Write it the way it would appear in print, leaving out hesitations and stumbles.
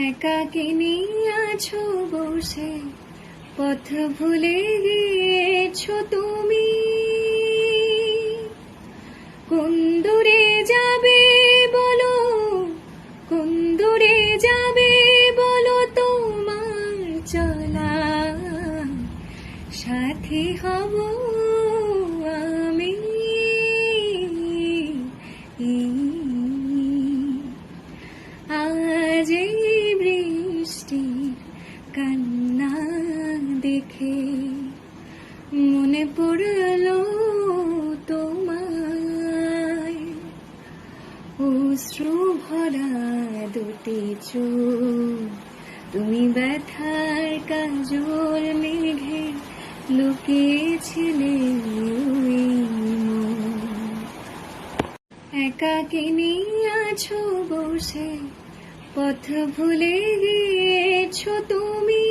একাকিনী আছো বসে, পথ ভুলে গিয়েছো তুমি। কোন দূরে যাবে বলো, কোন দূরে যাবে বলো, তোমার চলা সাথী হব আমি। আজ এই বৃষ্টির কান্না দেখে মনে পড়লো তোমায়। অশ্রু ভরা দুটি চোখ, তুমি ব্যথার কাজল মেঘে লুকিয়েছিলে ওই মন। একাকিনী আছো বসে, পথ ভুলে গিয়েছো তুমি।